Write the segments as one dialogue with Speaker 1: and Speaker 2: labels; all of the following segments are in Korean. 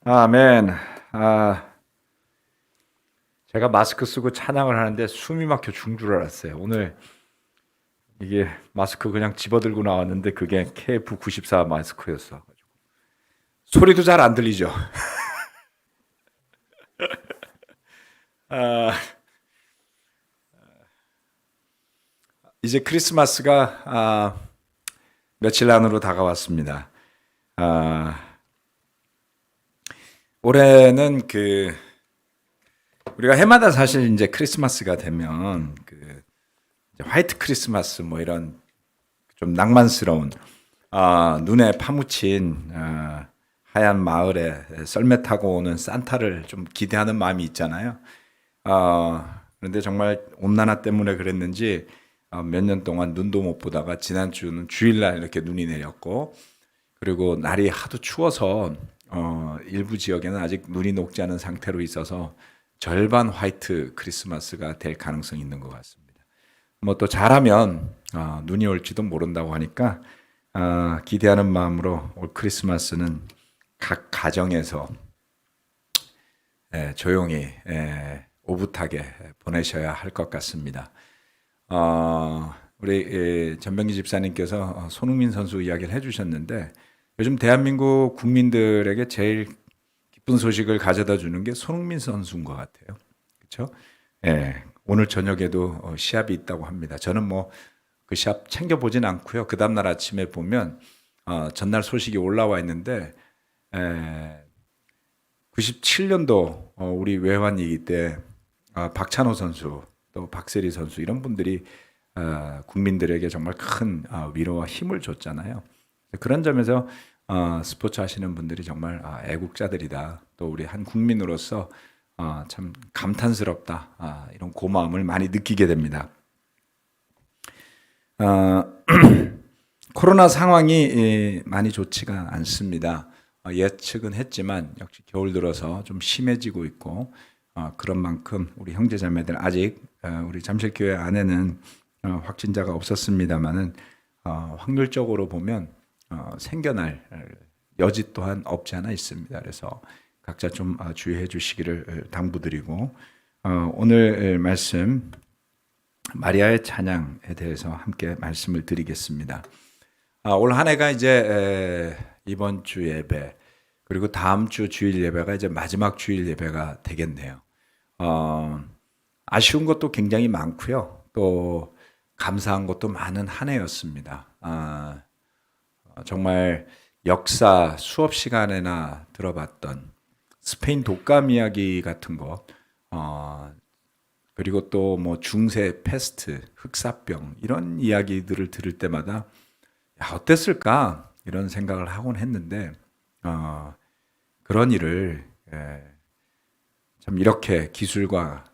Speaker 1: 아멘. 아, 제가 마스크 쓰고 찬양을 하는데 숨이 막혀 죽는 줄 알았어요. 오늘 이게 마스크 그냥 집어들고 나왔는데 그게 KF94 마스크였어. 소리도 잘 안 들리죠. 아, 이제 크리스마스가 며칠 안으로 다가왔습니다. 아, 올해는 우리가 해마다 사실 이제 크리스마스가 되면 이제 화이트 크리스마스 뭐 이런 좀 낭만스러운 눈에 파묻힌 하얀 마을에 썰매 타고 오는 산타를 좀 기대하는 마음이 있잖아요. 그런데 정말 온난화 때문에 그랬는지 몇 년 동안 눈도 못 보다가 지난주는 주일날 이렇게 눈이 내렸고, 그리고 날이 하도 추워서 일부 지역에는 아직 눈이 녹지 않은 상태로 있어서 절반 화이트 크리스마스가 될 가능성이 있는 것 같습니다. 뭐 또 잘하면 눈이 올지도 모른다고 하니까 기대하는 마음으로 올 크리스마스는 각 가정에서 조용히 오붓하게 보내셔야 할 것 같습니다. 우리 전병기 집사님께서 손흥민 선수 이야기를 해주셨는데, 요즘 대한민국 국민들에게 제일 기쁜 소식을 가져다 주는 게 손흥민 선수인 것 같아요. 그렇죠? 오늘 저녁에도 시합이 있다고 합니다. 저는 뭐 그 시합 챙겨보진 않고요. 그 다음날 아침에 보면 전날 소식이 올라와 있는데, 97년도 우리 외환위기 때 박찬호 선수 또 박세리 선수 이런 분들이 국민들에게 정말 큰 위로와 힘을 줬잖아요. 그런 점에서 스포츠 하시는 분들이 정말 애국자들이다. 또 우리 한 국민으로서 참 감탄스럽다. 이런 고마움을 많이 느끼게 됩니다. 코로나 상황이 많이 좋지가 않습니다. 예측은 했지만 역시 겨울 들어서 좀 심해지고 있고, 그런 만큼 우리 형제자매들 아직 우리 잠실교회 안에는 확진자가 없었습니다만은 확률적으로 보면 생겨날 여지 또한 없지 않아 있습니다. 그래서 각자 좀 주의해 주시기를 당부드리고, 오늘 말씀 마리아의 찬양에 대해서 함께 말씀을 드리겠습니다. 올 한 해가 이제 이번 주 예배 그리고 다음 주 주일 예배가 이제 마지막 주일 예배가 되겠네요. 아쉬운 것도 굉장히 많고요. 또 감사한 것도 많은 한 해였습니다. 정말 역사 수업 시간에나 들어봤던 스페인 독감 이야기 같은 것, 그리고 또 뭐 중세 패스트, 흑사병 이런 이야기들을 들을 때마다 어땠을까 이런 생각을 하곤 했는데, 그런 일을 참 이렇게 기술과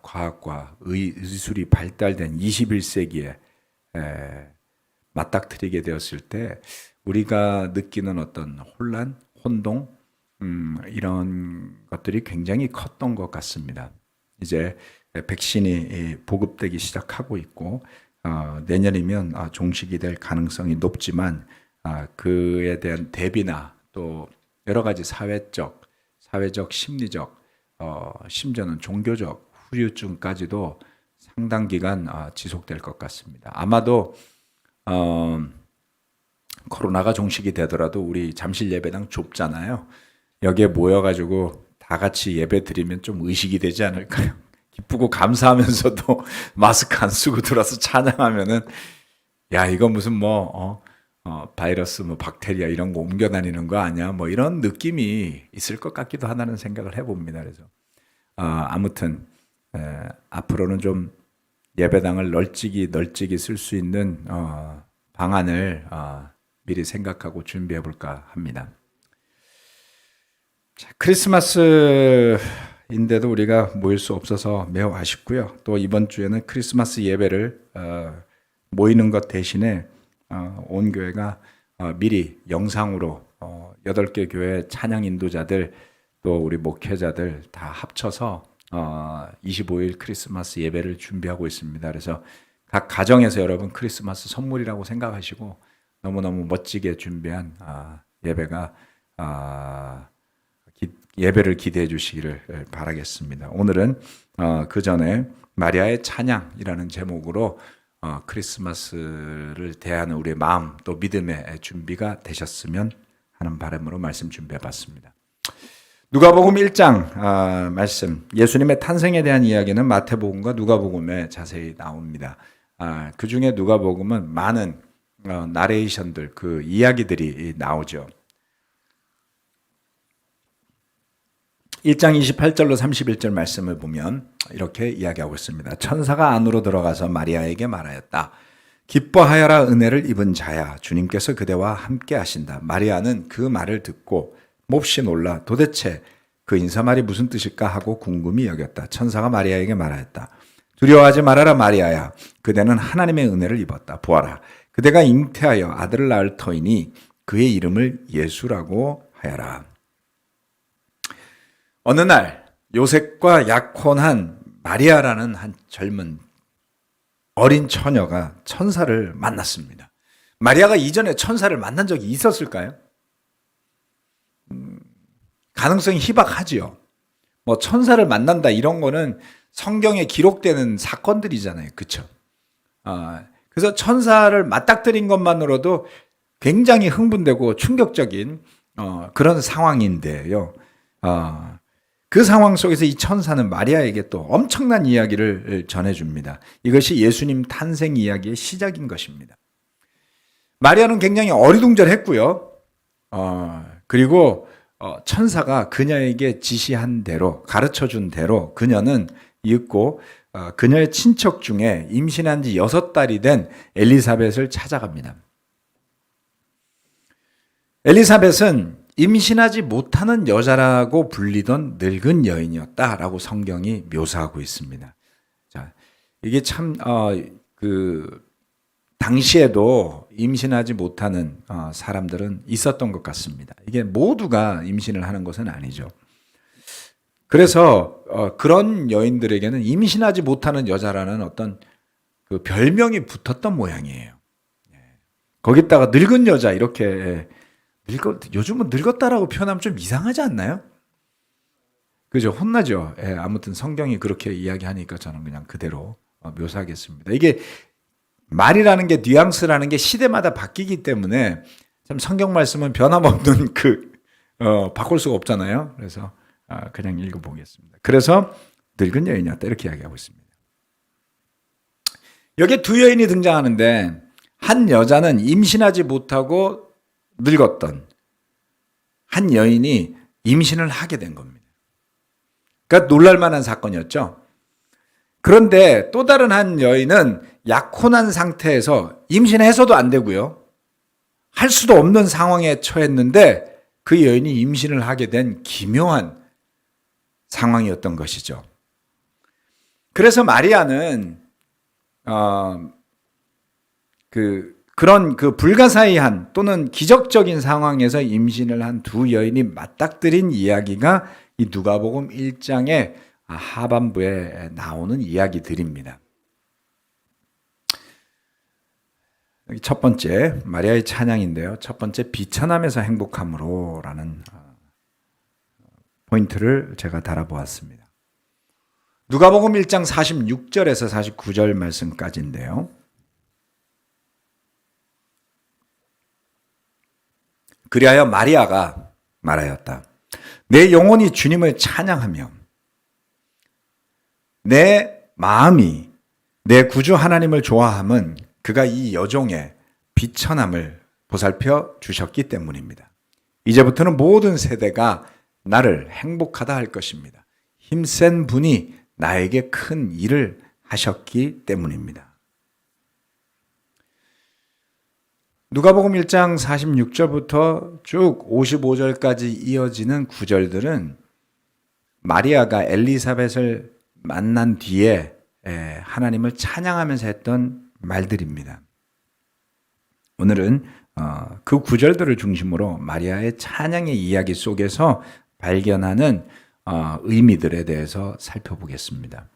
Speaker 1: 과학과 의술이 발달된 21세기에 맞닥뜨리게 되었을 때 우리가 느끼는 어떤 혼란, 혼동, 이런 것들이 굉장히 컸던 것 같습니다. 이제 백신이 보급되기 시작하고 있고, 내년이면 종식이 될 가능성이 높지만 그에 대한 대비나 또 여러 가지 사회적, 심리적, 심지어는 종교적 후유증까지도 상당 기간 지속될 것 같습니다. 아마도 코로나가 종식이 되더라도 우리 잠실 예배당 좁잖아요. 여기에 모여가지고 다 같이 예배 드리면 좀 의식이 되지 않을까요? 기쁘고 감사하면서도 마스크 안 쓰고 들어서 찬양하면은, 야, 이거 무슨 바이러스, 박테리아 이런 거 옮겨 다니는 거 아니야? 뭐 이런 느낌이 있을 것 같기도 하다는 생각을 해봅니다. 그래서 아무튼 앞으로는 좀 예배당을 널찍이 쓸 수 있는 방안을 미리 생각하고 준비해 볼까 합니다. 크리스마스인데도 우리가 모일 수 없어서 매우 아쉽고요. 또 이번 주에는 크리스마스 예배를 모이는 것 대신에 온 교회가 미리 영상으로 8개 교회 찬양 인도자들 또 우리 목회자들 다 합쳐서 25일 크리스마스 예배를 준비하고 있습니다. 그래서 각 가정에서 여러분 크리스마스 선물이라고 생각하시고 너무너무 멋지게 준비한 예배가 예배를 기대해 주시기를 바라겠습니다. 오늘은 그 전에 마리아의 찬양이라는 제목으로 크리스마스를 대하는 우리의 마음 또 믿음의 준비가 되셨으면 하는 바람으로 말씀 준비해 봤습니다. 누가복음 1장 말씀, 예수님의 탄생에 대한 이야기는 마태복음과 누가복음에 자세히 나옵니다. 그 중에 누가복음은 많은 나레이션들, 그 이야기들이 나오죠. 1장 28절로 31절 말씀을 보면 이렇게 이야기하고 있습니다. 천사가 안으로 들어가서 마리아에게 말하였다. 기뻐하여라, 은혜를 입은 자야, 주님께서 그대와 함께 하신다. 마리아는 그 말을 듣고 몹시 놀라 도대체 그 인사말이 무슨 뜻일까 하고 궁금히 여겼다. 천사가 마리아에게 말하였다. 두려워하지 말아라, 마리아야. 그대는 하나님의 은혜를 입었다. 보아라, 그대가 잉태하여 아들을 낳을 터이니 그의 이름을 예수라고 하여라. 어느 날 요셉과 약혼한 마리아라는 한 젊은 어린 처녀가 천사를 만났습니다. 마리아가 이전에 천사를 만난 적이 있었을까요? 가능성이 희박하지요. 뭐 천사를 만난다 이런 거는 성경에 기록되는 사건들이잖아요. 그렇죠? 그래서 천사를 맞닥뜨린 것만으로도 굉장히 흥분되고 충격적인 그런 상황인데요. 그 상황 속에서 이 천사는 마리아에게 또 엄청난 이야기를 전해줍니다. 이것이 예수님 탄생 이야기의 시작인 것입니다. 마리아는 굉장히 어리둥절했고요. 그리고 천사가 그녀에게 지시한 대로, 가르쳐준 대로 그녀는 이윽고 그녀의 친척 중에 임신한 지 6달이 된 엘리사벳을 찾아갑니다. 엘리사벳은 임신하지 못하는 여자라고 불리던 늙은 여인이었다라고 성경이 묘사하고 있습니다. 자, 이게 참 당시에도 임신하지 못하는 사람들은 있었던 것 같습니다. 이게 모두가 임신을 하는 것은 아니죠. 그래서 그런 여인들에게는 임신하지 못하는 여자라는 어떤 그 별명이 붙었던 모양이에요. 거기다가 늙은 여자 이렇게 요즘은 늙었다라고 표현하면 좀 이상하지 않나요? 그죠? 혼나죠. 아무튼 성경이 그렇게 이야기하니까 저는 그냥 그대로 묘사하겠습니다. 이게 말이라는 게, 뉘앙스라는 게 시대마다 바뀌기 때문에 참 성경 말씀은 변함없는 바꿀 수가 없잖아요. 그래서 그냥 읽어보겠습니다. 그래서 늙은 여인이었다 이렇게 이야기하고 있습니다. 여기에 두 여인이 등장하는데 한 여자는 임신하지 못하고 늙었던 한 여인이 임신을 하게 된 겁니다. 그러니까 놀랄만한 사건이었죠. 그런데 또 다른 한 여인은 약혼한 상태에서 임신해서도 안 되고요. 할 수도 없는 상황에 처했는데 그 여인이 임신을 하게 된 기묘한 상황이었던 것이죠. 그래서 마리아는 그런 불가사의한 또는 기적적인 상황에서 임신을 한 두 여인이 맞닥뜨린 이야기가 이 누가복음 1장의 하반부에 나오는 이야기들입니다. 첫 번째 마리아의 찬양인데요. 첫 번째 비천함에서 행복함으로라는 포인트를 제가 달아보았습니다. 누가복음 1장 46절에서 49절 말씀까지인데요. 그리하여 마리아가 말하였다. 내 영혼이 주님을 찬양하며 내 마음이 내 구주 하나님을 좋아함은 그가 이 여종의 비천함을 보살펴 주셨기 때문입니다. 이제부터는 모든 세대가 나를 행복하다 할 것입니다. 힘센 분이 나에게 큰 일을 하셨기 때문입니다. 누가복음 1장 46절부터 쭉 55절까지 이어지는 구절들은 마리아가 엘리사벳을 만난 뒤에 하나님을 찬양하면서 했던 말들입니다. 오늘은 그 구절들을 중심으로 마리아의 찬양의 이야기 속에서 발견하는 의미들에 대해서 살펴보겠습니다.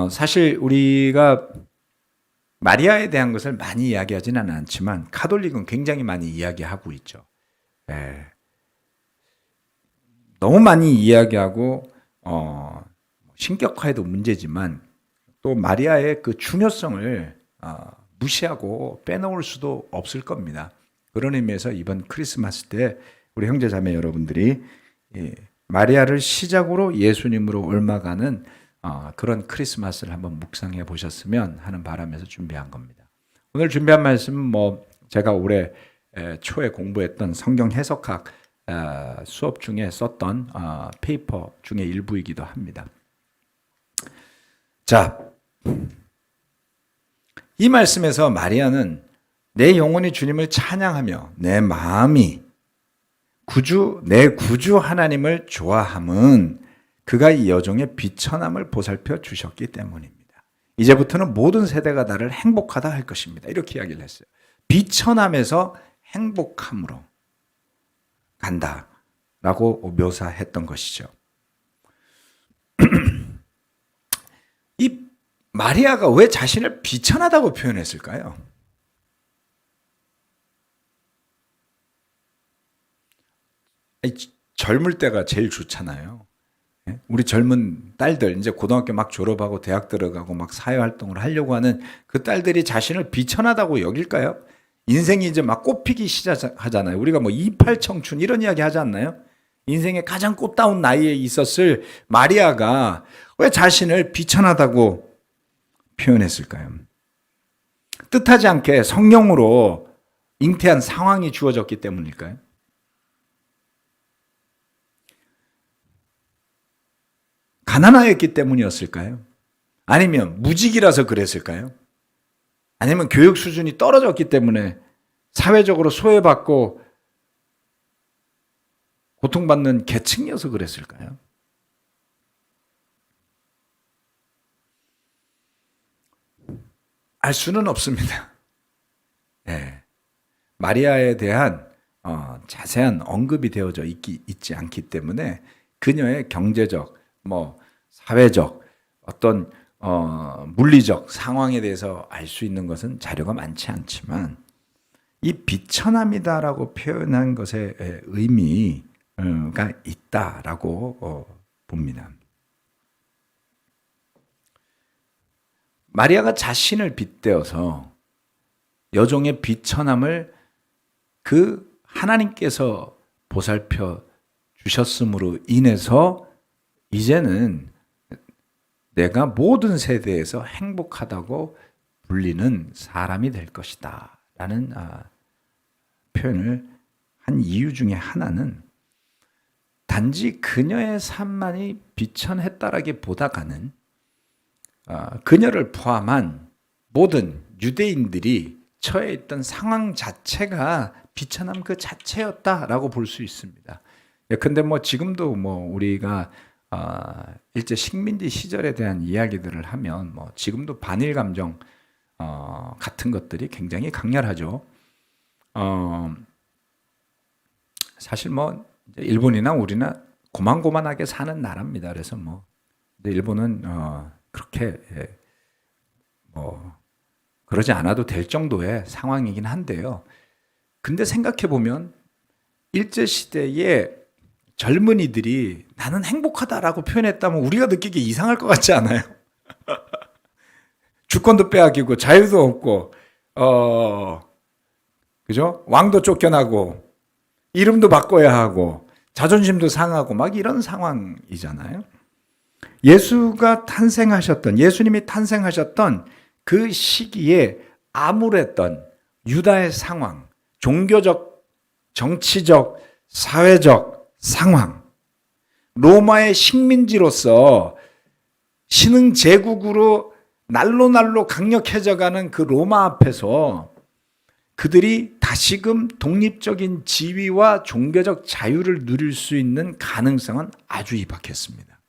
Speaker 1: 사실 우리가 마리아에 대한 것을 많이 이야기하지는 않지만 카톨릭은 굉장히 많이 이야기하고 있죠. 너무 많이 이야기하고 신격화해도 문제지만 또 마리아의 그 중요성을 무시하고 빼놓을 수도 없을 겁니다. 그런 의미에서 이번 크리스마스 때 우리 형제자매 여러분들이 마리아를 시작으로 예수님으로 옮아가는 그런 크리스마스를 한번 묵상해 보셨으면 하는 바람에서 준비한 겁니다. 오늘 준비한 말씀은 제가 올해 초에 공부했던 성경 해석학 수업 중에 썼던 페이퍼 중에 일부이기도 합니다. 자, 이 말씀에서 마리아는 내 영혼이 주님을 찬양하며 내 마음이 내 구주 하나님을 좋아함은 그가 이 여종의 비천함을 보살펴 주셨기 때문입니다. 이제부터는 모든 세대가 나를 행복하다 할 것입니다. 이렇게 이야기를 했어요. 비천함에서 행복함으로 간다라고 묘사했던 것이죠. 이 마리아가 왜 자신을 비천하다고 표현했을까요? 젊을 때가 제일 좋잖아요. 우리 젊은 딸들 이제 고등학교 막 졸업하고 대학 들어가고 막 사회활동을 하려고 하는 그 딸들이 자신을 비천하다고 여길까요? 인생이 이제 막 꽃피기 시작하잖아요. 우리가 28 청춘 이런 이야기 하지 않나요? 인생의 가장 꽃다운 나이에 있었을 마리아가 왜 자신을 비천하다고 표현했을까요? 뜻하지 않게 성령으로 잉태한 상황이 주어졌기 때문일까요? 가난하였기 때문이었을까요? 아니면 무직이라서 그랬을까요? 아니면 교육 수준이 떨어졌기 때문에 사회적으로 소외받고 고통받는 계층이어서 그랬을까요? 알 수는 없습니다. 네. 마리아에 대한 자세한 언급이 되어져 있지 않기 때문에 그녀의 경제적, 사회적, 어떤 물리적 상황에 대해서 알 수 있는 것은 자료가 많지 않지만 이 비천함이다라고 표현한 것의 의미가 있다라고 봅니다. 마리아가 자신을 빗대어서 여종의 비천함을 그 하나님께서 보살펴 주셨음으로 인해서 이제는 내가 모든 세대에서 행복하다고 불리는 사람이 될 것이다 라는 표현을 한 이유 중에 하나는 단지 그녀의 삶만이 비천했다라기보다가는 그녀를 포함한 모든 유대인들이 처해 있던 상황 자체가 비천함 그 자체였다라고 볼 수 있습니다. 근데 지금도 우리가 일제 식민지 시절에 대한 이야기들을 하면 지금도 반일 감정 같은 것들이 굉장히 강렬하죠. 사실 일본이나 우리나 고만고만하게 사는 나라입니다. 그래서 일본은 그렇게 그러지 않아도 될 정도의 상황이긴 한데요. 근데 생각해 보면 일제 시대에 젊은이들이 나는 행복하다라고 표현했다면 우리가 느끼기 이상할 것 같지 않아요? 주권도 빼앗기고 자유도 없고 그죠? 왕도 쫓겨나고 이름도 바꿔야 하고 자존심도 상하고 막 이런 상황이잖아요. 예수님이 탄생하셨던 그 시기에 암울했던 유다의 상황, 종교적, 정치적, 사회적 상황, 로마의 식민지로서 신흥 제국으로 날로 강력해져가는 그 로마 앞에서 그들이 다시금 독립적인 지위와 종교적 자유를 누릴 수 있는 가능성은 아주 희박했습니다.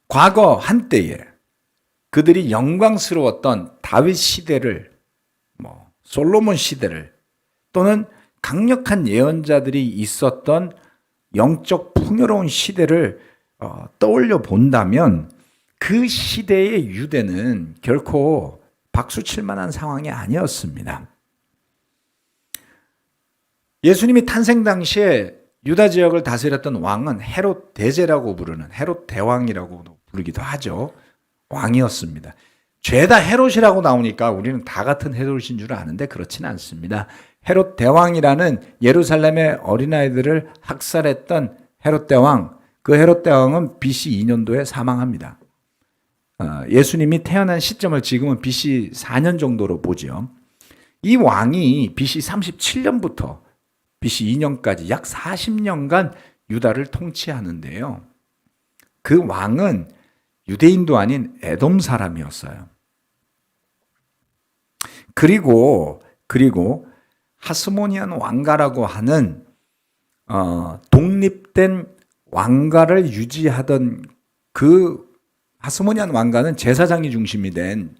Speaker 1: 과거 한때에 그들이 영광스러웠던 다윗 시대를, 솔로몬 시대를, 또는 강력한 예언자들이 있었던 영적 풍요로운 시대를 떠올려 본다면 그 시대의 유대는 결코 박수칠 만한 상황이 아니었습니다. 예수님이 탄생 당시에 유다 지역을 다스렸던 왕은 헤롯 대제라고 부르는 헤롯 대왕이라고 부르기도 하죠. 왕이었습니다. 죄다 헤롯이라고 나오니까 우리는 다 같은 헤롯인 줄 아는데 그렇지는 않습니다. 헤롯 대왕이라는 예루살렘의 어린아이들을 학살했던 헤롯 대왕, 그 헤롯 대왕은 BC 2년도에 사망합니다. 예수님이 태어난 시점을 지금은 BC 4년 정도로 보죠. 이 왕이 BC 37년부터 BC 2년까지 약 40년간 유다를 통치하는데요. 그 왕은 유대인도 아닌 에돔 사람이었어요. 그리고 하스모니안 왕가라고 하는 독립된 왕가를 유지하던 그 하스모니안 왕가는 제사장이 중심이 된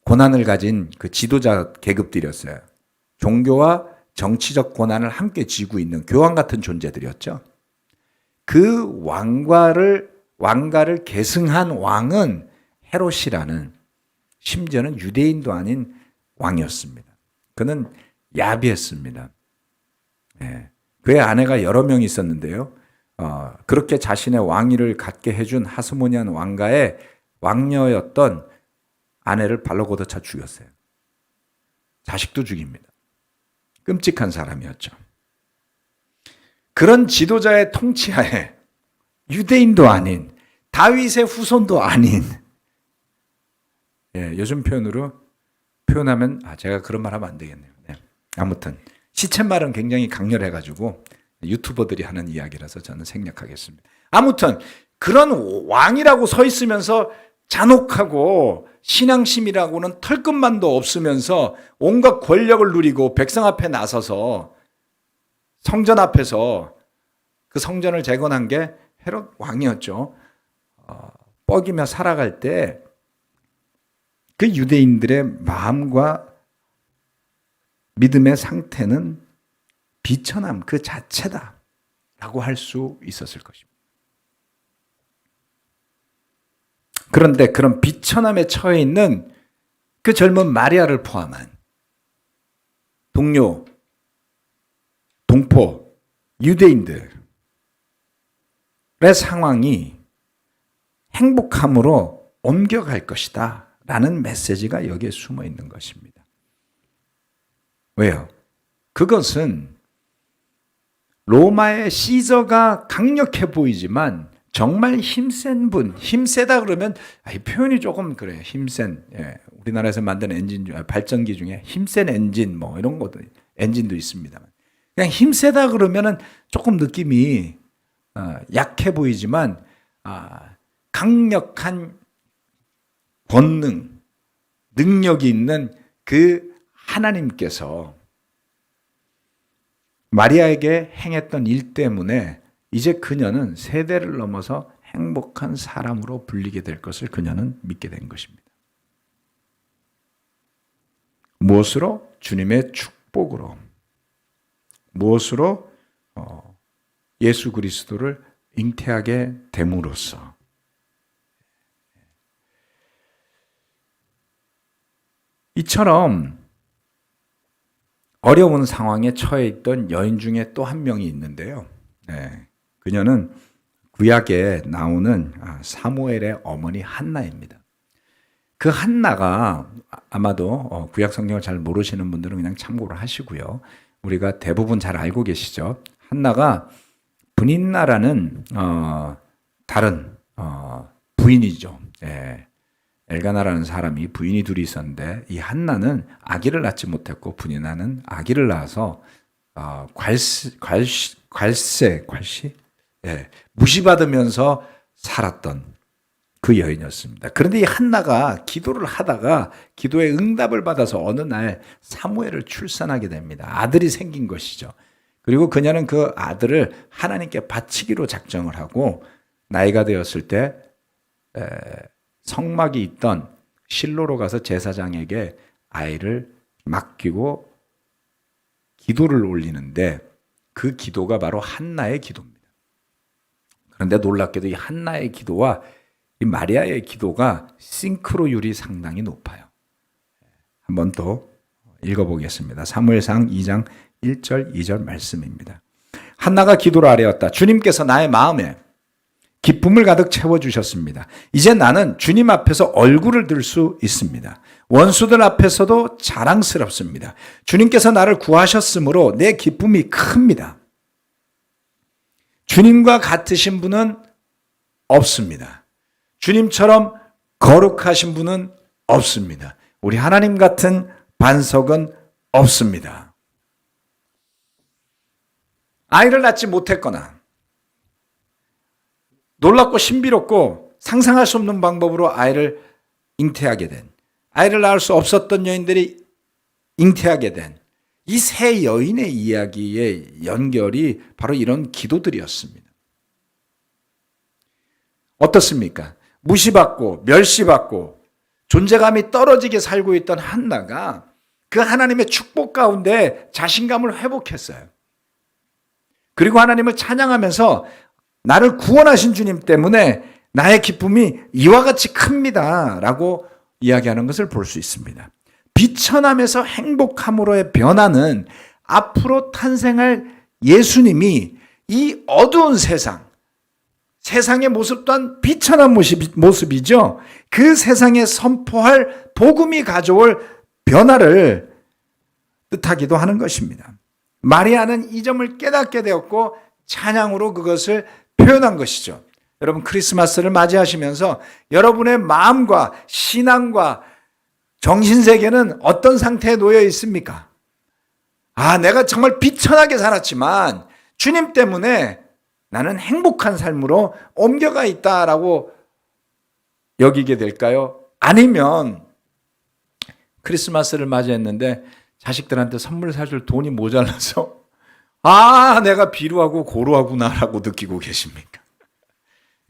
Speaker 1: 권한을 가진 그 지도자 계급들이었어요. 종교와 정치적 권한을 함께 쥐고 있는 교황 같은 존재들이었죠. 그 왕가를 계승한 왕은 헤롯이라는, 심지어는 유대인도 아닌 왕이었습니다. 그는 야비했습니다. 네. 그의 아내가 여러 명 있었는데요. 그렇게 자신의 왕위를 갖게 해준 하스모니안 왕가의 왕녀였던 아내를 발로 걷어차 죽였어요. 자식도 죽입니다. 끔찍한 사람이었죠. 그런 지도자의 통치하에 유대인도 아닌, 다윗의 후손도 아닌, 요즘 표현하면 제가 그런 말 하면 안 되겠네요. 아무튼 시쳇말은 굉장히 강렬해가지고 유튜버들이 하는 이야기라서 저는 생략하겠습니다. 아무튼 그런 왕이라고 서 있으면서 잔혹하고 신앙심이라고는 털끝만도 없으면서 온갖 권력을 누리고 백성 앞에 나서서 성전 앞에서 그 성전을 재건한 게 헤롯 왕이었죠. 뻐기며 살아갈 때 그 유대인들의 마음과 믿음의 상태는 비천함 그 자체다라고 할 수 있었을 것입니다. 그런데 그런 비천함에 처해 있는 그 젊은 마리아를 포함한 동료, 동포, 유대인들의 상황이 행복함으로 옮겨갈 것이다 라는 메시지가 여기에 숨어 있는 것입니다. 왜요? 그것은 로마의 시저가 강력해 보이지만 정말 힘센 분, 힘세다 그러면 이 표현이 조금 그래요. 힘센, 우리나라에서 만든 엔진 발전기 중에 힘센 엔진 뭐 이런 것도 엔진도 있습니다만 그냥 힘세다 그러면은 조금 느낌이 약해 보이지만 강력한 권능, 능력이 있는 그 하나님께서 마리아에게 행했던 일 때문에 이제 그녀는 세대를 넘어서 행복한 사람으로 불리게 될 것을 그녀는 믿게 된 것입니다. 무엇으로? 주님의 축복으로. 무엇으로? 예수 그리스도를 잉태하게 됨으로써. 이처럼 어려운 상황에 처해 있던 여인 중에 또 한 명이 있는데요. 그녀는 구약에 나오는 사무엘의 어머니 한나입니다. 그 한나가 아마도 구약 성경을 잘 모르시는 분들은 그냥 참고를 하시고요. 우리가 대부분 잘 알고 계시죠. 한나가 브닌나라는 다른 부인이죠. 엘가나라는 사람이 부인이 둘이 있었는데 이 한나는 아기를 낳지 못했고 브닌나는 아기를 낳아서 무시받으면서 살았던 그 여인이었습니다. 그런데 이 한나가 기도를 하다가 기도의 응답을 받아서 어느 날 사무엘을 출산하게 됩니다. 아들이 생긴 것이죠. 그리고 그녀는 그 아들을 하나님께 바치기로 작정을 하고 나이가 되었을 때 성막이 있던 실로로 가서 제사장에게 아이를 맡기고 기도를 올리는데 그 기도가 바로 한나의 기도입니다. 그런데 놀랍게도 이 한나의 기도와 이 마리아의 기도가 싱크로율이 상당히 높아요. 한번 또 읽어보겠습니다. 사무엘상 2장 1절, 2절 말씀입니다. 한나가 기도를 아뢰었다. 주님께서 나의 마음에 기쁨을 가득 채워주셨습니다. 이제 나는 주님 앞에서 얼굴을 들 수 있습니다. 원수들 앞에서도 자랑스럽습니다. 주님께서 나를 구하셨으므로 내 기쁨이 큽니다. 주님과 같으신 분은 없습니다. 주님처럼 거룩하신 분은 없습니다. 우리 하나님 같은 반석은 없습니다. 아이를 낳지 못했거나 놀랍고 신비롭고 상상할 수 없는 방법으로 아이를 잉태하게 된, 아이를 낳을 수 없었던 여인들이 잉태하게 된 이 세 여인의 이야기의 연결이 바로 이런 기도들이었습니다. 어떻습니까? 무시받고 멸시받고 존재감이 떨어지게 살고 있던 한나가 그 하나님의 축복 가운데 자신감을 회복했어요. 그리고 하나님을 찬양하면서 나를 구원하신 주님 때문에 나의 기쁨이 이와 같이 큽니다 라고 이야기하는 것을 볼 수 있습니다. 비천함에서 행복함으로의 변화는 앞으로 탄생할 예수님이 이 어두운 세상의 모습 또한 비천한 모습이죠. 그 세상에 선포할 복음이 가져올 변화를 뜻하기도 하는 것입니다. 마리아는 이 점을 깨닫게 되었고 찬양으로 그것을 표현한 것이죠. 여러분 크리스마스를 맞이하시면서 여러분의 마음과 신앙과 정신세계는 어떤 상태에 놓여 있습니까? 내가 정말 비천하게 살았지만 주님 때문에 나는 행복한 삶으로 옮겨가 있다라고 여기게 될까요? 아니면 크리스마스를 맞이했는데 자식들한테 선물 사줄 돈이 모자라서 내가 비루하고 고루하구나라고 느끼고 계십니까?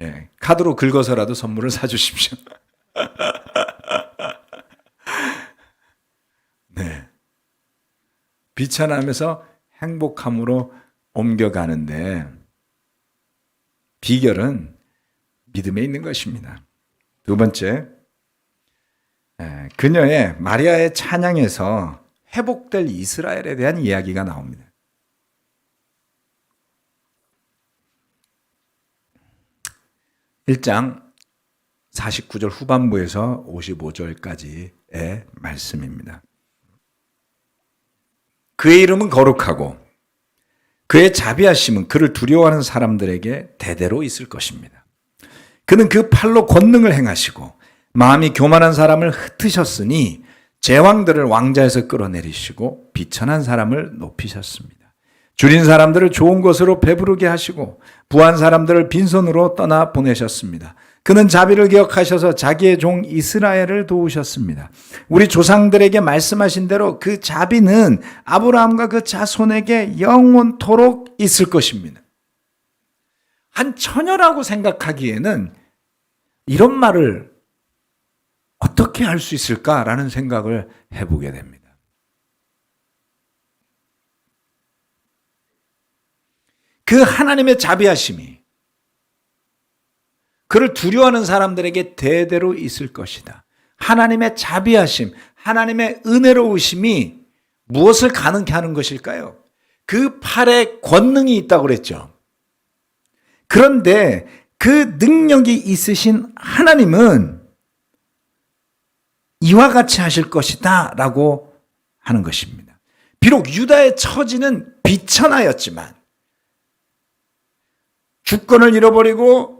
Speaker 1: 예, 카드로 긁어서라도 선물을 사주십시오. 네, 비천함에서 행복함으로 옮겨가는데 비결은 믿음에 있는 것입니다. 두 번째, 그녀의 마리아의 찬양에서 회복될 이스라엘에 대한 이야기가 나옵니다. 1장 49절 후반부에서 55절까지의 말씀입니다. 그의 이름은 거룩하고 그의 자비하심은 그를 두려워하는 사람들에게 대대로 있을 것입니다. 그는 그 팔로 권능을 행하시고 마음이 교만한 사람을 흩으셨으니 제왕들을 왕자에서 끌어내리시고 비천한 사람을 높이셨습니다. 줄인 사람들을 좋은 것으로 배부르게 하시고 부한 사람들을 빈손으로 떠나 보내셨습니다. 그는 자비를 기억하셔서 자기의 종 이스라엘을 도우셨습니다. 우리 조상들에게 말씀하신 대로 그 자비는 아브라함과 그 자손에게 영원토록 있을 것입니다. 한 처녀라고 생각하기에는 이런 말을 어떻게 할 수 있을까라는 생각을 해보게 됩니다. 그 하나님의 자비하심이 그를 두려워하는 사람들에게 대대로 있을 것이다. 하나님의 자비하심, 하나님의 은혜로우심이 무엇을 가능케 하는 것일까요? 그 팔에 권능이 있다고 그랬죠. 그런데 그 능력이 있으신 하나님은 이와 같이 하실 것이다 라고 하는 것입니다. 비록 유다의 처지는 비천하였지만 주권을 잃어버리고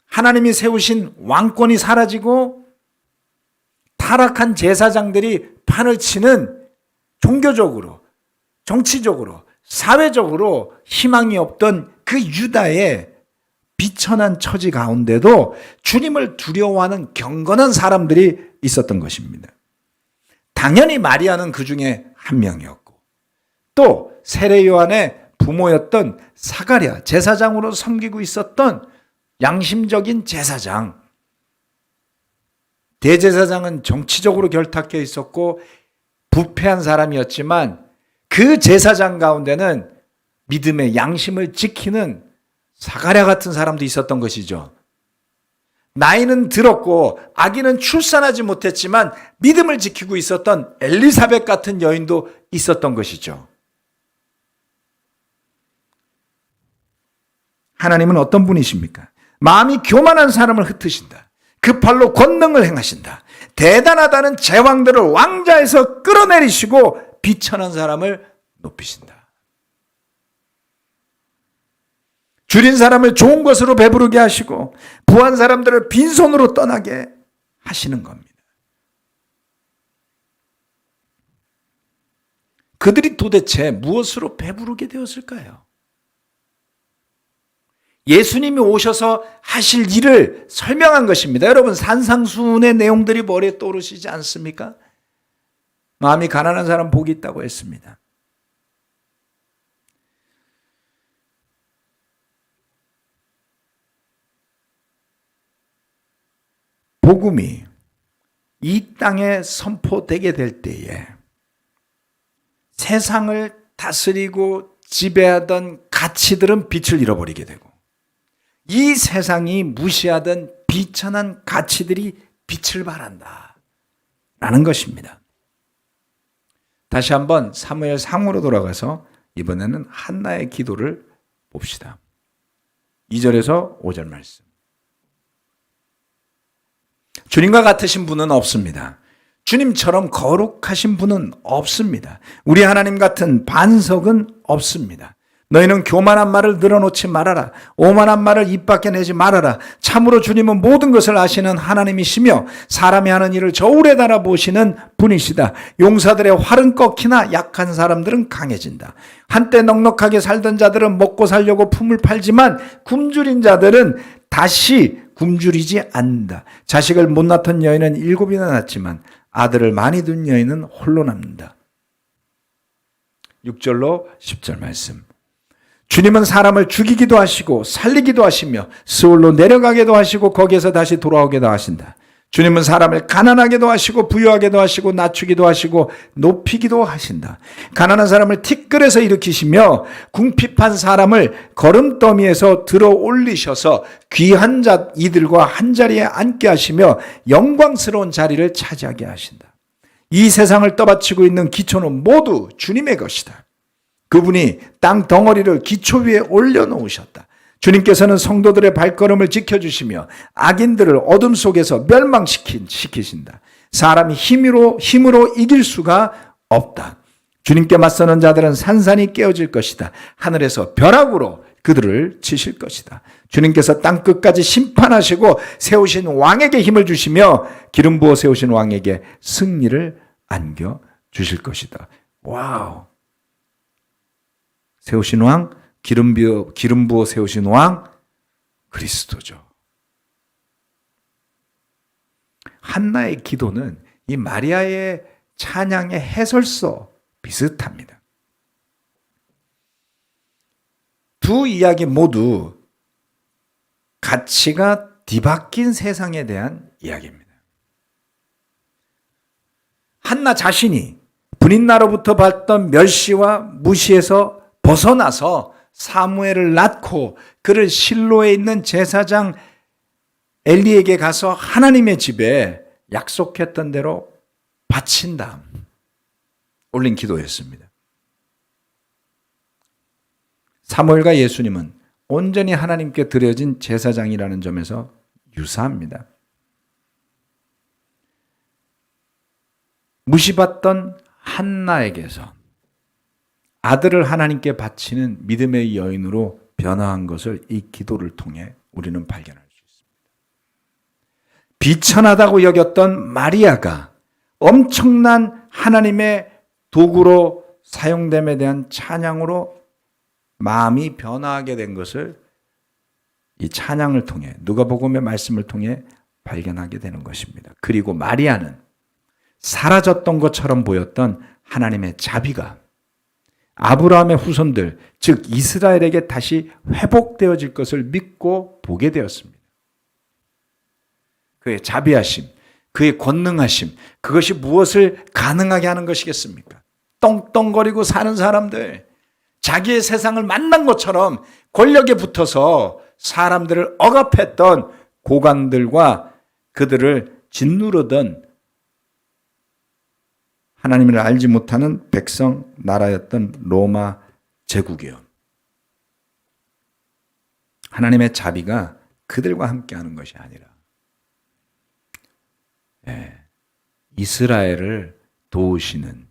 Speaker 1: 하나님이 세우신 왕권이 사라지고 타락한 제사장들이 판을 치는 종교적으로, 정치적으로, 사회적으로 희망이 없던 그 유다의 비천한 처지 가운데도 주님을 두려워하는 경건한 사람들이 있었던 것입니다. 당연히 마리아는 그 중에 한 명이었고 또 세례 요한의 부모였던 사가랴, 제사장으로 섬기고 있었던 양심적인 제사장. 대제사장은 정치적으로 결탁해 있었고 부패한 사람이었지만 그 제사장 가운데는 믿음의 양심을 지키는 사가랴 같은 사람도 있었던 것이죠. 나이는 들었고 아기는 출산하지 못했지만 믿음을 지키고 있었던 엘리사벳 같은 여인도 있었던 것이죠. 하나님은 어떤 분이십니까? 마음이 교만한 사람을 흩으신다. 그 팔로 권능을 행하신다. 대단하다는 제왕들을 왕좌에서 끌어내리시고 비천한 사람을 높이신다. 줄인 사람을 좋은 것으로 배부르게 하시고 부한 사람들을 빈손으로 떠나게 하시는 겁니다. 그들이 도대체 무엇으로 배부르게 되었을까요? 예수님이 오셔서 하실 일을 설명한 것입니다. 여러분, 산상수훈의 내용들이 머리에 떠오르시지 않습니까? 마음이 가난한 사람 복이 있다고 했습니다. 복음이 이 땅에 선포되게 될 때에 세상을 다스리고 지배하던 가치들은 빛을 잃어버리게 되고 이 세상이 무시하던 비천한 가치들이 빛을 발한다 라는 것입니다. 다시 한번 사무엘 상으로 돌아가서 이번에는 한나의 기도를 봅시다. 2절에서 5절 말씀. 주님과 같으신 분은 없습니다. 주님처럼 거룩하신 분은 없습니다. 우리 하나님 같은 반석은 없습니다. 너희는 교만한 말을 늘어놓지 말아라. 오만한 말을 입 밖에 내지 말아라. 참으로 주님은 모든 것을 아시는 하나님이시며 사람이 하는 일을 저울에 달아 보시는 분이시다. 용사들의 활은 꺾이나 약한 사람들은 강해진다. 한때 넉넉하게 살던 자들은 먹고 살려고 품을 팔지만 굶주린 자들은 다시 굶주리지 않는다. 자식을 못 낳던 여인은 7이나 낳지만 아들을 많이 둔 여인은 홀로 남는다. 6절로 10절 말씀. 주님은 사람을 죽이기도 하시고 살리기도 하시며 스올로 내려가게도 하시고 거기에서 다시 돌아오게도 하신다. 주님은 사람을 가난하게도 하시고 부유하게도 하시고 낮추기도 하시고 높이기도 하신다. 가난한 사람을 티끌에서 일으키시며 궁핍한 사람을 거름더미에서 들어 올리셔서 귀한 자 이들과 한자리에 앉게 하시며 영광스러운 자리를 차지하게 하신다. 이 세상을 떠받치고 있는 기초는 모두 주님의 것이다. 그분이 땅 덩어리를 기초 위에 올려놓으셨다. 주님께서는 성도들의 발걸음을 지켜주시며 악인들을 어둠 속에서 멸망시키신다. 사람이 힘으로 이길 수가 없다. 주님께 맞서는 자들은 산산이 깨어질 것이다. 하늘에서 벼락으로 그들을 치실 것이다. 주님께서 땅 끝까지 심판하시고 세우신 왕에게 힘을 주시며 기름 부어 세우신 왕에게 승리를 안겨주실 것이다. 와우! 세우신 왕, 기름 부어 세우신 왕, 그리스도죠. 한나의 기도는 이 마리아의 찬양의 해설서 비슷합니다. 두 이야기 모두 가치가 뒤바뀐 세상에 대한 이야기입니다. 한나 자신이 분인나로부터 받던 멸시와 무시에서 벗어나서 사무엘을 낳고 그를 실로에 있는 제사장 엘리에게 가서 하나님의 집에 약속했던 대로 바친 다음 올린 기도였습니다. 사무엘과 예수님은 온전히 하나님께 드려진 제사장이라는 점에서 유사합니다. 무시받던 한나에게서 아들을 하나님께 바치는 믿음의 여인으로 변화한 것을 이 기도를 통해 우리는 발견할 수 있습니다. 비천하다고 여겼던 마리아가 엄청난 하나님의 도구로 사용됨에 대한 찬양으로 마음이 변화하게 된 것을 이 찬양을 통해 누가복음의 말씀을 통해 발견하게 되는 것입니다. 그리고 마리아는 사라졌던 것처럼 보였던 하나님의 자비가 아브라함의 후손들, 즉 이스라엘에게 다시 회복되어질 것을 믿고 보게 되었습니다. 그의 자비하심, 그의 권능하심, 그것이 무엇을 가능하게 하는 것이겠습니까? 떵떵거리고 사는 사람들, 자기의 세상을 만난 것처럼 권력에 붙어서 사람들을 억압했던 고관들과 그들을 짓누르던 하나님을 알지 못하는 백성 나라였던 로마 제국이요. 하나님의 자비가 그들과 함께하는 것이 아니라 이스라엘을 도우시는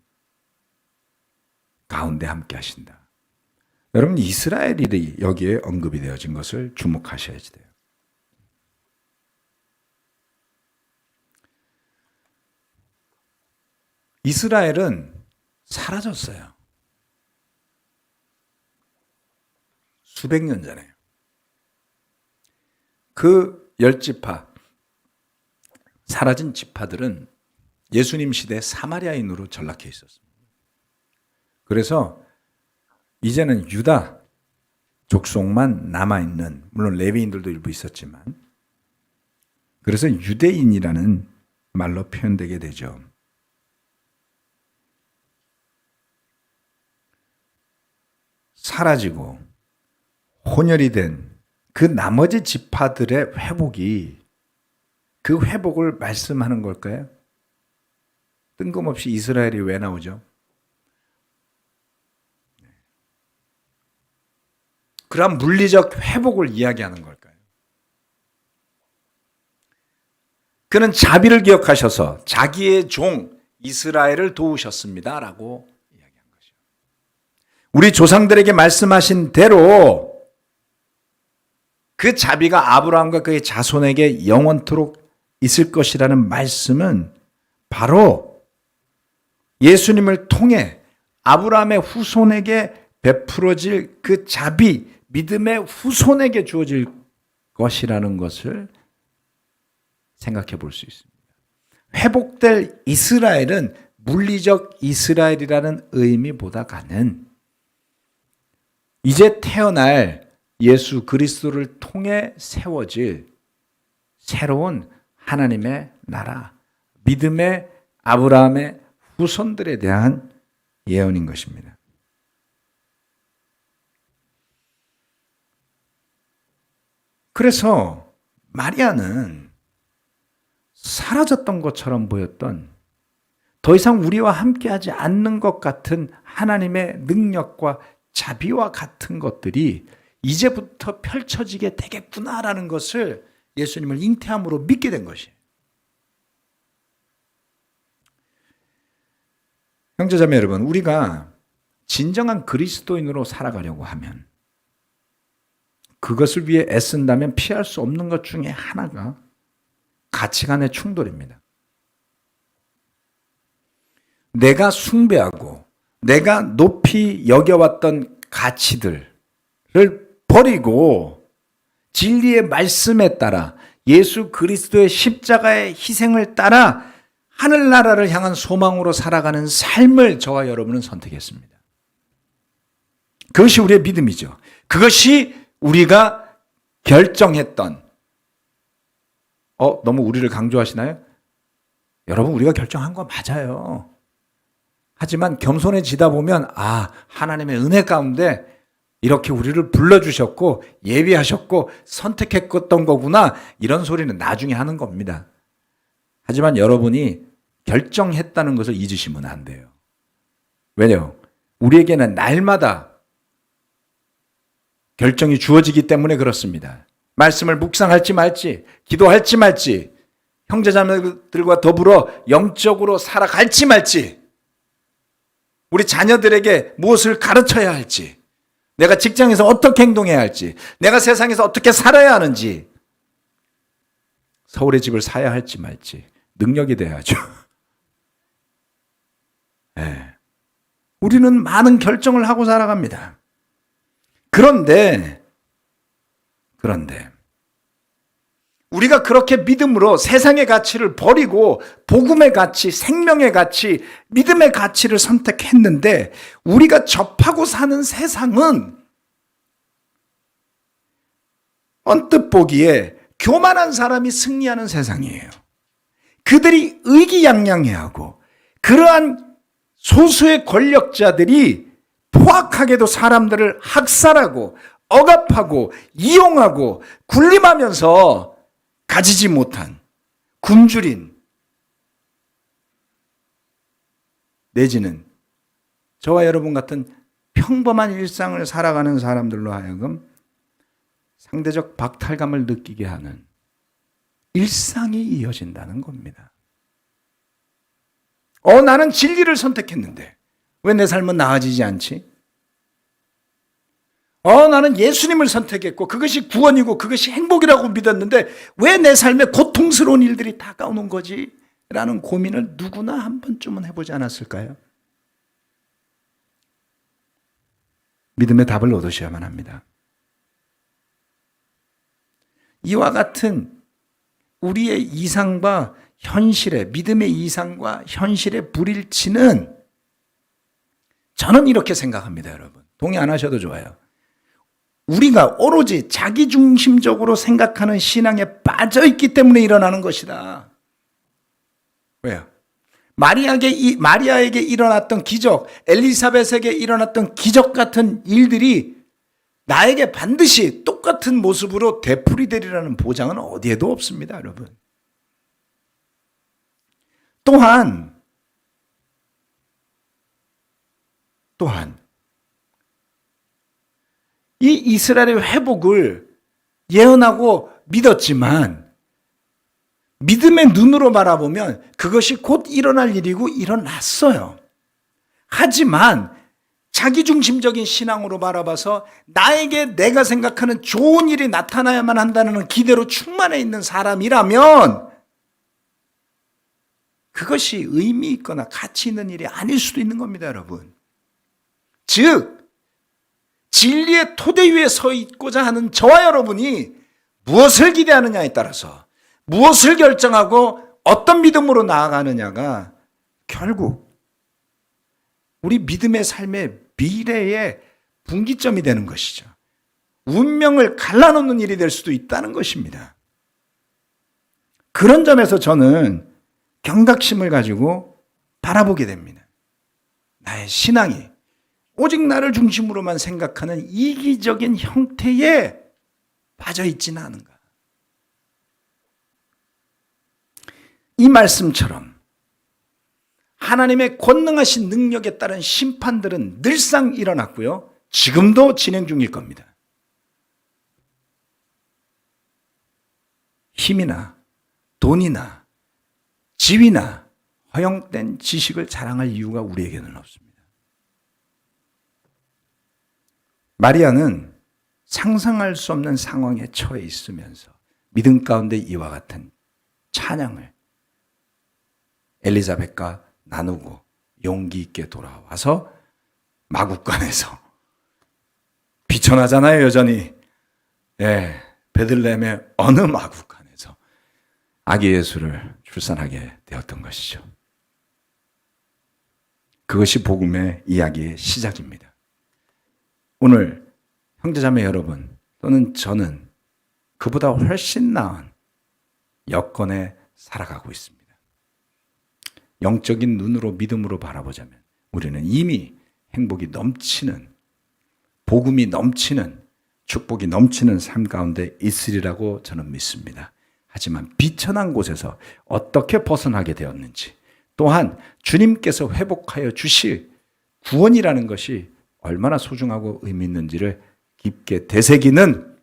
Speaker 1: 가운데 함께하신다. 여러분, 이스라엘이 여기에 언급이 되어진 것을 주목하셔야지 돼요. 이스라엘은 사라졌어요. 수백 년 전에. 그 10지파, 사라진 지파들은 예수님 시대 사마리아인으로 전락해 있었습니다. 그래서 이제는 유다 족속만 남아있는, 물론 레위인들도 일부 있었지만, 그래서 유대인이라는 말로 표현되게 되죠. 사라지고 혼혈이 된 그 나머지 지파들의 회복이, 그 회복을 말씀하는 걸까요? 뜬금없이 이스라엘이 왜 나오죠? 그런 물리적 회복을 이야기하는 걸까요? 그는 자비를 기억하셔서 자기의 종 이스라엘을 도우셨습니다 라고 이야기한 것이죠. 우리 조상들에게 말씀하신 대로 그 자비가 아브라함과 그의 자손에게 영원토록 있을 것이라는 말씀은 바로 예수님을 통해 아브라함의 후손에게 베풀어질 그 자비, 믿음의 후손에게 주어질 것이라는 것을 생각해 볼 수 있습니다. 회복될 이스라엘은 물리적 이스라엘이라는 의미보다가는 이제 태어날 예수 그리스도를 통해 세워질 새로운 하나님의 나라, 믿음의 아브라함의 후손들에 대한 예언인 것입니다. 그래서 마리아는 사라졌던 것처럼 보였던, 더 이상 우리와 함께하지 않는 것 같은 하나님의 능력과 자비와 같은 것들이 이제부터 펼쳐지게 되겠구나라는 것을 예수님을 잉태함으로 믿게 된 것이에요. 형제자매 여러분, 우리가 진정한 그리스도인으로 살아가려고 하면, 그것을 위해 애쓴다면 피할 수 없는 것 중에 하나가 가치관의 충돌입니다. 내가 숭배하고 내가 높이 여겨왔던 가치들을 버리고 진리의 말씀에 따라 예수 그리스도의 십자가의 희생을 따라 하늘나라를 향한 소망으로 살아가는 삶을 저와 여러분은 선택했습니다. 그것이 우리의 믿음이죠. 그것이 우리가 결정했던, 너무 우리를 강조하시나요? 여러분, 우리가 결정한 거 맞아요. 하지만 겸손해지다 보면 하나님의 은혜 가운데 이렇게 우리를 불러주셨고 예비하셨고 선택했던 거구나, 이런 소리는 나중에 하는 겁니다. 하지만 여러분이 결정했다는 것을 잊으시면 안 돼요. 왜냐요? 우리에게는 날마다 결정이 주어지기 때문에 그렇습니다. 말씀을 묵상할지 말지, 기도할지 말지, 형제자매들과 더불어 영적으로 살아갈지 말지, 우리 자녀들에게 무엇을 가르쳐야 할지, 내가 직장에서 어떻게 행동해야 할지, 내가 세상에서 어떻게 살아야 하는지, 서울의 집을 사야 할지 말지 능력이 돼야죠. 네. 우리는 많은 결정을 하고 살아갑니다. 그런데 우리가 그렇게 믿음으로 세상의 가치를 버리고 복음의 가치, 생명의 가치, 믿음의 가치를 선택했는데, 우리가 접하고 사는 세상은 언뜻 보기에 교만한 사람이 승리하는 세상이에요. 그들이 의기양양해하고 그러한 소수의 권력자들이 포악하게도 사람들을 학살하고 억압하고 이용하고 군림하면서 가지지 못한 굶주린, 내지는 저와 여러분 같은 평범한 일상을 살아가는 사람들로 하여금 상대적 박탈감을 느끼게 하는 일상이 이어진다는 겁니다. 나는 진리를 선택했는데 왜 내 삶은 나아지지 않지? 나는 예수님을 선택했고 그것이 구원이고 그것이 행복이라고 믿었는데 왜 내 삶에 고통스러운 일들이 다가오는 거지? 라는 고민을 누구나 한 번쯤은 해보지 않았을까요? 믿음의 답을 얻으셔야만 합니다. 이와 같은 우리의 이상과 현실의, 믿음의 이상과 현실의 불일치는 저는 이렇게 생각합니다, 여러분. 동의 안 하셔도 좋아요. 우리가 오로지 자기중심적으로 생각하는 신앙에 빠져있기 때문에 일어나는 것이다. 왜요? 마리아에게 일어났던 기적, 엘리사벳에게 일어났던 기적 같은 일들이 나에게 반드시 똑같은 모습으로 되풀이되리라는 보장은 어디에도 없습니다, 여러분. 또한 이 이스라엘의 회복을 예언하고 믿었지만 믿음의 눈으로 바라보면 그것이 곧 일어날 일이고 일어났어요. 하지만 자기중심적인 신앙으로 바라봐서 나에게 내가 생각하는 좋은 일이 나타나야만 한다는 기대로 충만해 있는 사람이라면 그것이 의미 있거나 가치 있는 일이 아닐 수도 있는 겁니다, 여러분. 즉, 진리의 토대 위에 서 있고자 하는 저와 여러분이 무엇을 기대하느냐에 따라서 무엇을 결정하고 어떤 믿음으로 나아가느냐가 결국 우리 믿음의 삶의 미래의 분기점이 되는 것이죠. 운명을 갈라놓는 일이 될 수도 있다는 것입니다. 그런 점에서 저는 경각심을 가지고 바라보게 됩니다. 나의 신앙이 오직 나를 중심으로만 생각하는 이기적인 형태에 빠져있지는 않은가. 이 말씀처럼 하나님의 권능하신 능력에 따른 심판들은 늘상 일어났고요. 지금도 진행 중일 겁니다. 힘이나 돈이나 지위나 허용된 지식을 자랑할 이유가 우리에게는 없습니다. 마리아는 상상할 수 없는 상황에 처해 있으면서 믿음 가운데 이와 같은 찬양을 엘리자벳과 나누고 용기 있게 돌아와서 마국간에서 비천하잖아요, 여전히. 베들레헴의 어느 마국간에서 아기 예수를 출산하게 되었던 것이죠. 그것이 복음의 이야기의 시작입니다. 오늘 형제자매 여러분 또는 저는 그보다 훨씬 나은 여건에 살아가고 있습니다. 영적인 눈으로 믿음으로 바라보자면 우리는 이미 행복이 넘치는, 복음이 넘치는, 축복이 넘치는 삶 가운데 있으리라고 저는 믿습니다. 하지만 비천한 곳에서 어떻게 벗어나게 되었는지, 또한 주님께서 회복하여 주실 구원이라는 것이 얼마나 소중하고 의미 있는지를 깊게 되새기는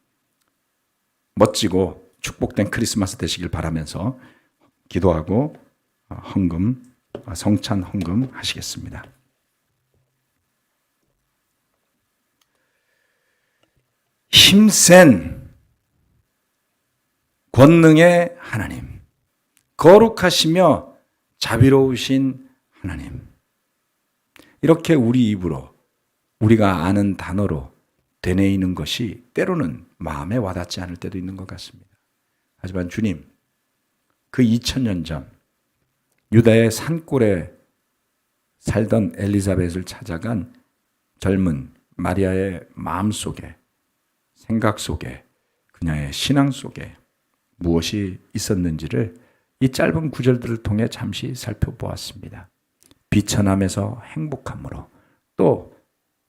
Speaker 1: 멋지고 축복된 크리스마스 되시길 바라면서 기도하고 성찬 헌금 하시겠습니다. 힘센 권능의 하나님, 거룩하시며 자비로우신 하나님, 이렇게 우리 입으로 우리가 아는 단어로 되뇌이는 것이 때로는 마음에 와닿지 않을 때도 있는 것 같습니다. 하지만 주님, 그 2000년 전 유다의 산골에 살던 엘리사벳을 찾아간 젊은 마리아의 마음 속에, 생각 속에, 그녀의 신앙 속에 무엇이 있었는지를 이 짧은 구절들을 통해 잠시 살펴보았습니다. 비천함에서 행복함으로, 또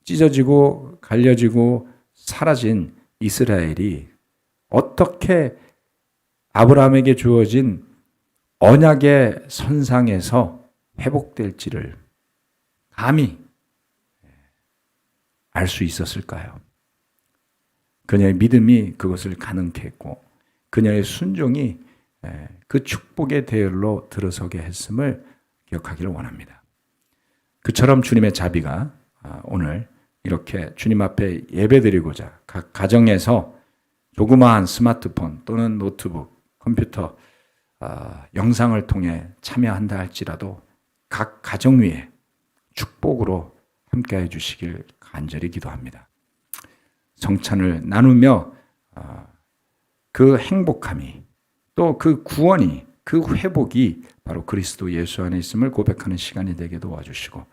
Speaker 1: 찢어지고 갈려지고 사라진 이스라엘이 어떻게 아브라함에게 주어진 언약의 선상에서 회복될지를 감히 알 수 있었을까요? 그녀의 믿음이 그것을 가능케 했고 그녀의 순종이 그 축복의 대열로 들어서게 했음을 기억하기를 원합니다. 그처럼 주님의 자비가 오늘 이렇게 주님 앞에 예배드리고자 각 가정에서 조그마한 스마트폰 또는 노트북, 컴퓨터, 영상을 통해 참여한다 할지라도 각 가정 위에 축복으로 함께해 주시길 간절히 기도합니다. 성찬을 나누며 그 행복함이 또 그 구원이 그 회복이 바로 그리스도 예수 안에 있음을 고백하는 시간이 되게 도와주시고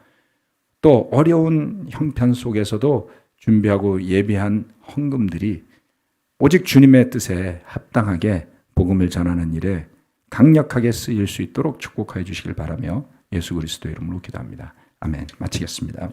Speaker 1: 또 어려운 형편 속에서도 준비하고 예비한 헌금들이 오직 주님의 뜻에 합당하게 복음을 전하는 일에 강력하게 쓰일 수 있도록 축복하여 주시길 바라며 예수 그리스도의 이름으로 기도합니다. 아멘. 마치겠습니다.